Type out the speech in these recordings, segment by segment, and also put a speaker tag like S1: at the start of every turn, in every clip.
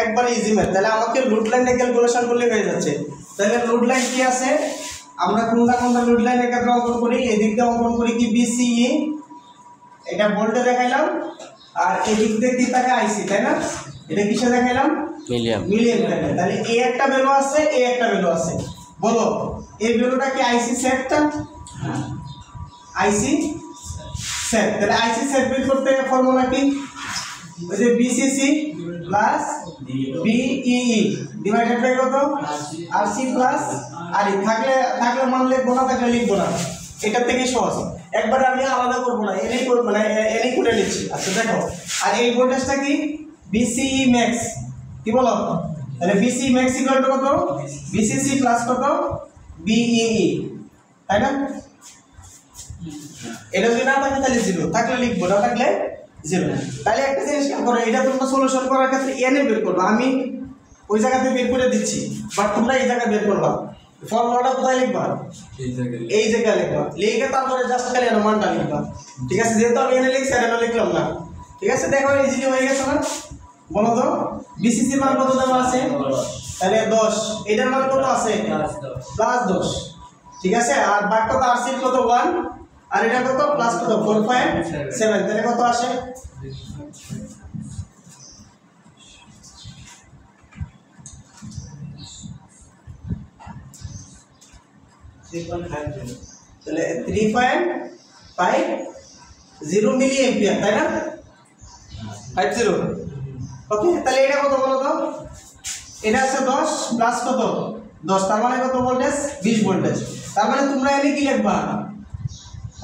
S1: একবারে easy math. তাহলে আমাকে লোড লাইনে ক্যালকুলেশন করলে হয়ে যাচ্ছে। তাহলে লোড লাইন কি আছে, আমরা কোনটা কোনটা লোড লাইন এক্ষেত্রে অঙ্কন করি, এদিক দিয়ে অঙ্কন করি কি বিসিই, এটা ভোল্টে দেখাইলাম, আর এদিক দিয়ে কি থাকে আইসি, তাই না? এটা কিসে দেখাইলাম? মিলিয়ন থাকে। তাহলে এ একটা ভ্যালু আছে, এ একটা ভ্যালু আছে, বলো এই ভ্যালুটা কি আইসি সেটটা? IC sat. তাহলে আইসি সেট বের করতে ফর্মুলা কি? ওই যে VCC plus VEE divided by কত? RC plus RE. থাকলে মান লিখবো না, থাকলে লিখবো না, এটা থেকে সহজ। একবার আমি আলাদা করবো না, এনেই করবো, মানে এনেই করে নিচ্ছি। আচ্ছা দেখো, আর এই ভোল্টেজটা কি? বিসিই ম্যাক্স, কি বলো? তাহলে বিসিই ম্যাক্স ইকুয়াল টু কত? বিসিসি প্লাস কত? বিইই, তাই না? এটা যদি না থাকে তাহলে জিরো, থাকলে লিখবো, না থাকলে জিরো। তাহলে একটা জিনিস খেয়াল করো, এটা তোমরা সলিউশন করার ক্ষেত্রে এনে বের করবা, আমি ওই জায়গাতে বের করে দিচ্ছি, বাট তোমরা এই জায়গায় বের করবা। ফর্মুলাটা কোথায় লিখবা? এই জায়গায় লিখবা, লিখে তারপরে জাস্ট খালি এর মানটা লিখবা, ঠিক আছে? যেহেতু আমি এনে লিখছি, এনে লিখলাম না, ঠিক আছে? দেখো ইজিলি হয়ে গেছে না? বলো তো বিসিসি মান কত দেওয়া আছে? তাহলে 10, এটার মান কত আছে? প্লাস 10, ঠিক আছে? আর বাকি কত? আরসি কত? 1, আর এটা কত? প্লাস কত? 4.7, তাহলে কত আসে? তাহলে 3.50 মিলি অ্যাম্পিয়ার, তাই না? 50, ওকে। তাহলে এটা কত বলো তো? এটা আছে 10 প্লাস কত? 10, তার মানে কত ভোল্টেজ? 20 ভোল্টেজ। তার মানে তোমরা এনে কি লিখবা?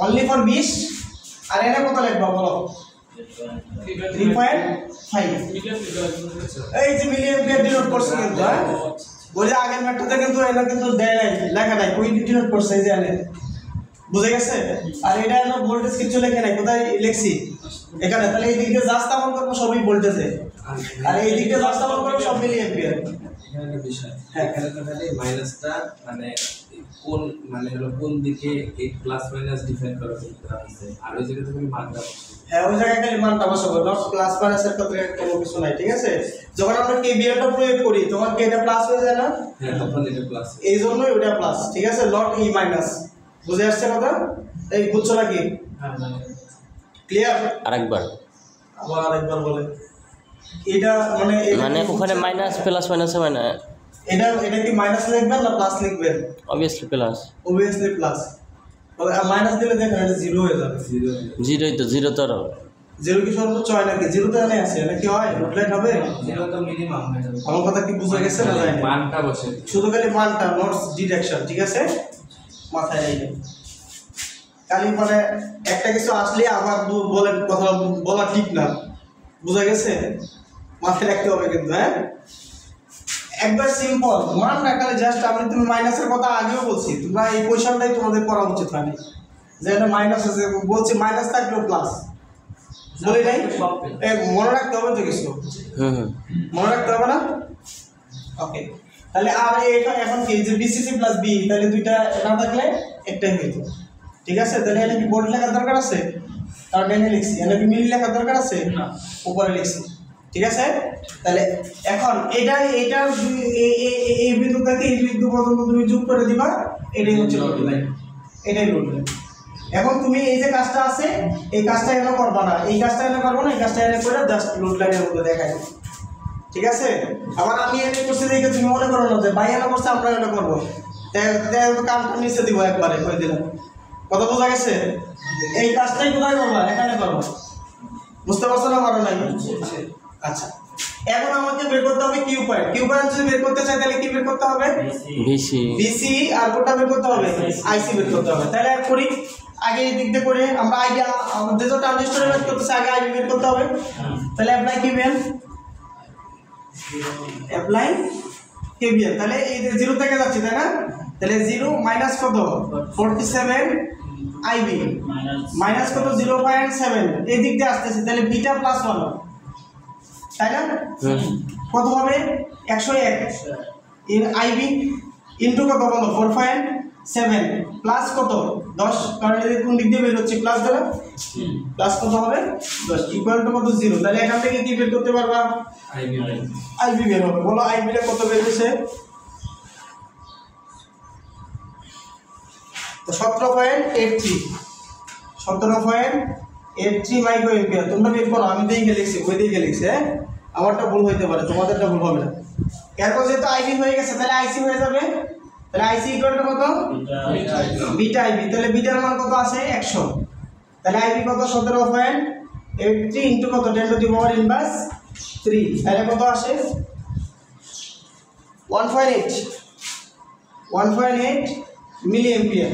S1: অনলি ফর 20, আর এনে কত লিখবা বলো? 3.5। এই যে মিলি অ্যাম্পিয়ার ডিনোট করছে কিন্তু, হ্যাঁ ওই যে আগের ম্যাথটাতে কিন্তু এটা কিন্তু দেয় নাই, লেখা নাই, ওই ডিনোট করছে এই যে এনে, বুঝে গেছে? আর এটা হলো ভোল্টেজ, কিছু লেখে নাই, কোথায় লিখছি? এখানে। তাহলে এই দিকে যা স্থাপন করবো সবই ভোল্টেজে, আর এই দিকে যা স্থাপন করবো সব মিলি অ্যাম্পিয়ার।
S2: এখানে বিষয়, এখানে তো খালি মাইনাসটা মানে কোন, মানে হলো কোন দিকে এই প্লাস মাইনাস ডিফাইন করা হয়েছে, আর ওই জায়গাতে তুমি মানটা বসাবো।
S1: হ্যাঁ, ওই জায়গায় খালি মানটা বসাবো, নট প্লাস মাইনাসের ক্ষেত্রে কোনো কিছু নাই, ঠিক আছে? যখন আমরা কেভিএলটা প্রয়োগ করি তখন কি এটা প্লাস হয়ে যায় না?
S2: হ্যাঁ, তখন এটা প্লাস,
S1: এই জন্যই ওটা প্লাস, ঠিক আছে? Not E minus. বুঝে আসছে কথা? এই বুঝছো নাকি? ক্লিয়ার?
S3: আরেকবার
S1: আবার আরেকবার বলে, এটা মানে
S3: ওখানে মাইনাস প্লাস মাইনাসে মানে
S1: এটা কি মাইনাস লিখবেন না প্লাস লিখবেন?
S3: Obviously plus,
S1: obviously plus. তবে মাইনাস দিলে দেখেন এটা জিরো হয়ে যাবে।
S3: জিরোই তো, জিরো তো
S1: জিরো কি সর্বোচ্চ হয় নাকি? জিরো তো এনে আছে, এটা কি হয়? রুটলাইন হবে?
S2: জিরো তো মিনিমাম হয়ে যাবে।
S1: আমার কথা কি বুঝে গেছে না? জানি
S2: মানটা বসে
S1: শুধু খালি মানটা, নোটস ডিডাকশন, ঠিক আছে? মাথায় রাখবেন খালি, মানে একটা কিছু আসলে আবার বলেন, কথা বলা ঠিক না, বুঝা গেছে? মাথায় রাখতে হবে কিন্তু, হ্যাঁ? একবার সিম্পল মান রাখালে জাস্ট, আমি তুমি মাইনাসের কথা আগেও বলছি, তোমরা এই কোয়েশ্চনটাই তোমাদের করা উচিত হয়নি, যে এটা মাইনাস আছে, বলছি মাইনাস থাকলেও প্লাস বলি নাই, মনে রাখতে হবে তো কিছু, মনে রাখতে হবে না? ওকে। তাহলে আর এটা এখন কি যে বিসিসি প্লাস বি, তাহলে দুইটা না থাকলে একটাই হইতো, ঠিক আছে? তাহলে এটা কি বোর্ড লেখার দরকার আছে? কারণ এনে লিখছি, এনে কি মিলি লেখার দরকার আছে? উপরে লিখছি, ঠিক আছে? তাহলে এখন এটা এই বিন্দু থেকে এই বিন্দু পর্যন্ত তুমি যোগ করে দিবা, এটাই হচ্ছে লোড লাইন, এটাই লোড লাইন। এখন তুমি এই যে কাজটা আছে, এই কাজটা এনে করবা না, এই কাজটা এনে করবো না, এই কাজটা এনে করে জাস্ট লোড লাইনের মধ্যে দেখাই, ঠিক আছে? আবার আমি এনে করছি দেখে তুমি মনে করো না যে ভাই এনে করছে আমরা এনে করবো, কামটা নিচে দিব একবারে করে দিলাম, কথা বোঝা গেছে? এই কাজটাই কোথায় করবা? এখানে করবো, বুঝতে পারছো না? পারো নাই? আচ্ছা, এখন আমাকে বের করতে হবে কিউ পয়েন্ট। কিউ পয়েন্ট যদি বের করতে চাই তাহলে কি বের করতে হবে? বিসি। আর কোনটা বের করতে হবে? আইসি বের করতে হবে। তাহলে এক করি, আগে এই দিক দিয়ে করে আমরা আইডিয়া আমাদের যে ট্রানজিস্টর বের করতেছে, আগে আইবি বের করতে হবে। তাহলে অ্যাপ্লাই কেভিএল, অ্যাপ্লাই কেভিএল। তাহলে এই যে জিরো থেকে যাচ্ছে, তাই না? তাহলে জিরো মাইনাস কত? 47 আইবি মাইনাস কত? 0.7 এই দিক দিয়ে আসতেছে, তাহলে বিটা প্লাস 1, তাই না? কত হবে? 101 ইন আইবি ইনটু কত বলো? 7 প্লাস কত 10, কারণ এদের কোন দিক দিয়ে বের হচ্ছে প্লাস দ্বারা, প্লাস কত হবে 10 ইকুয়াল টু কত 0। তাহলে এখান থেকে কি বের করতে পারবা, আইবি বের হবে। বলো আইবি টা কত বের হয়েছে, 17.83 মাইক্রো এম্পিয়ার। তোমরা বের করো, আমি দিকে লিখছি, ওই দিকে লিখছি, হ্যাঁ আমারটা ভুল হইতে পারে, তোমাদেরটা ভুল হবে না। এরপর যেহেতু আইবি হয়ে গেছে তাহলে আইসি হয়ে যাবে। তাহলে আইসি ইকুয়াল টু কত, বিটা আইবি। তাহলে বিটার মান কত আছে 100, তাহলে আইবি কত 17.83 ইনটু কত 10 টু দি পাওয়ার ইনভার্স 3, তাহলে কত আসে 1.8 মিলি এম্পিয়ার।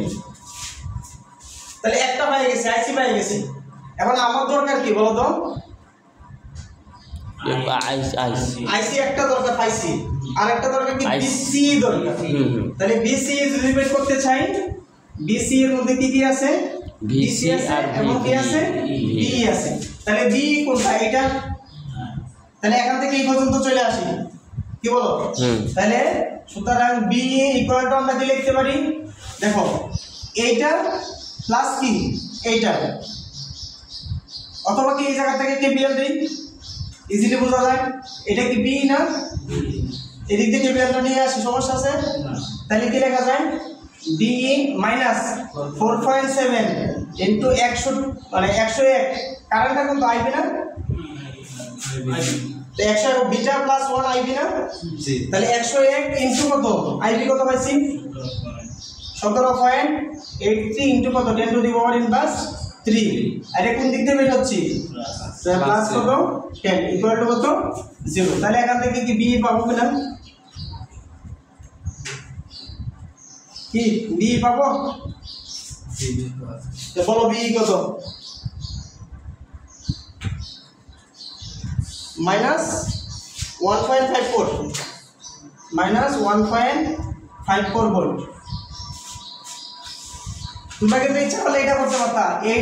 S1: তাহলে একটা হয়ে গেছে, আইসি হয়ে গেছে। এখন আমার দরকার কি বলো তো, আইসি একটা দরকার পাইছি, আর একটা দরকার কি বিসি দরকার। তাহলে বিসি যদি বের করতে চাই, বিসি এর মধ্যে কি কি আছে, বিসি আছে এবং কি আছে, বি আছে। তাহলে বি কোনটা এটা, তাহলে এখান থেকে এই পর্যন্ত চলে আসি, কি বলো। তাহলে সুতরাং বি ইকুয়াল টু আমরা কি লিখতে পারি, দেখো এইটা প্লাস কি এইটা, অথবা কি এই জায়গা থেকে কেপিএল দেই, ইজিলি বোঝা যায়। এটা কি বি না, এদিক থেকে কেপিএলটা নিয়ে আসি, সমস্যা আছে। তাহলে কি লেখা যায়, বি মাইনাস 4.7 ইন্টু 100 মানে 101, কারেন্টটা কিন্তু আইবি না, তো 100 বিটা প্লাস 1 আইবি না, তাহলে 101 ইন্টু কত আইবি কত পাইছি 17.83 ইন্টু কত 10 টু দি পাওয়ার ইনভার্স 3। আর কোন দিক থেকে বের হচ্ছে, প্লাস কত 10 ইকুয়াল টু কত 0। তাহলে এখান থেকে কি বি পাবো কিনা, কি বি পাবো, তো বলো বি কত, মাইনাস 1.54 ভোল্ট। তোমরা কিন্তু ইচ্ছা করলে এটা করতে পারতা, এই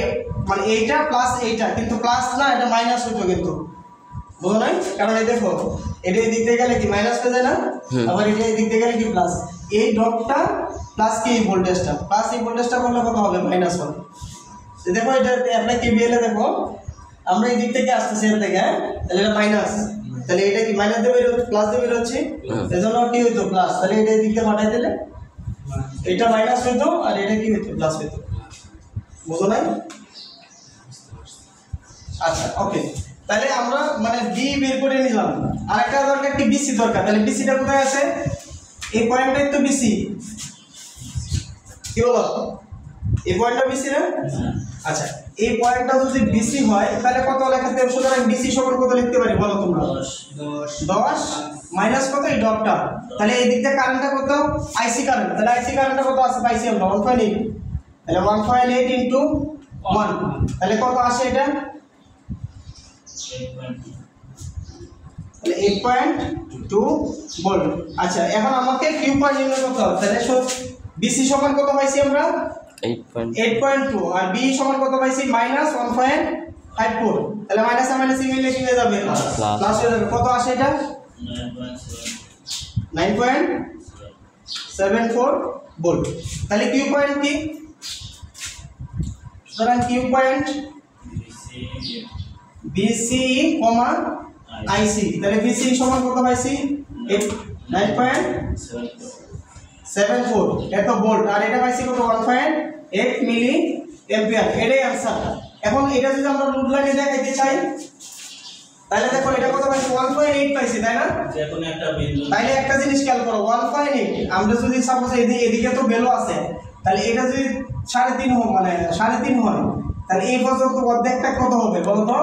S1: মানে এইটা প্লাস এইটা, কিন্তু প্লাস না, এটা মাইনাস হইতো কিন্তু, বুঝো নাই। কারণ এই দেখো এটা এই দিক দিয়ে গেলে কি মাইনাস হয়ে যায় না, আবার এটা এই দিক দিয়ে গেলে কি প্লাস, এই ডটটা প্লাস কি এই ভোল্টেজটা, প্লাস এই ভোল্টেজটা করলে কত হবে মাইনাস হবে। দেখো এটা আপনার কেবিএল এ দেখো, আমরা এই দিক থেকে আসতেছি এর থেকে, তাহলে এটা মাইনাস, তাহলে এটা কি মাইনাস দিয়ে বের হচ্ছে, প্লাস দিয়ে বের হচ্ছে, এজন্য কি হইতো প্লাস, তাহলে এটা এই দিক দিয়ে পাঠাই দিলে এটা মাইনাস হইতো, আর এটা কি হইতো প্লাস হইতো, বুঝো নাই। আচ্ছা ওকে, তাহলে আমরা মানে বি বের করে নিলাম, আর একটা দরকার কি বিসি দরকার। তাহলে বিসিটা কোথায় আছে, এই পয়েন্টটাই তো বিসি, কি বলো এই পয়েন্টটা বিসি না। আচ্ছা এই পয়েন্টটা যদি বিসি হয় তাহলে কত লেখাতে হবে, সুতরাং বিসি সমান কত লিখতে পারি বলো তোমরা, 10 মাইনাস কত এই ডটটা, তাহলে এই দিকটা কারেন্টটা কত আইসি কারেন্ট, তাহলে আইসি কারেন্টটা কত আছে পাইছি আমরা 1.8, তাহলে 1.8 ইনটু 1, তাহলে কত আসে এটা, তাহলে 8.2 ভোল্ট। আচ্ছা এখন আমাকে কিউ পয়েন্ট নির্ণয় করতে হবে, তাহলে বিসি সমান কত পাইছি আমরা 8.2, আর বি সমান কত পাইছি মাইনাস 1.54, তাহলে মাইনাস আর মাইনাস মিলে কি হয়ে যাবে প্লাস হয়ে যাবে। কত আসে এটা 9.74 ভোল্ট। তাহলে কিউ পয়েন্ট কি, সুতরাং কিউ পয়েন্ট বিসি কমা আইসি, তাহলে বিসি সমান কত পাইছি 9.74 এত ভোল্ট, আর এটা পাইছি কত 1.8 মিলি অ্যাম্পিয়ার, এটাই आंसर। এখন এটা যদি আমরা লুড লাইনে দেখাইতে চাই তাহলে দেখো এটা কত পাইছি 1.8 পাইছি, তাই না।
S4: এখন একটা বিন্দু,
S1: তাহলে একটা জিনিস খেয়াল করো 1.8 আমরা যদি সাপোজ এদিকে তো ভ্যালু আছে, তাহলে এটা যদি 3.5 মানে 3.5 হয়, তাহলে এই পর্যন্ত অর্ধেকটা কত হবে বলো তো।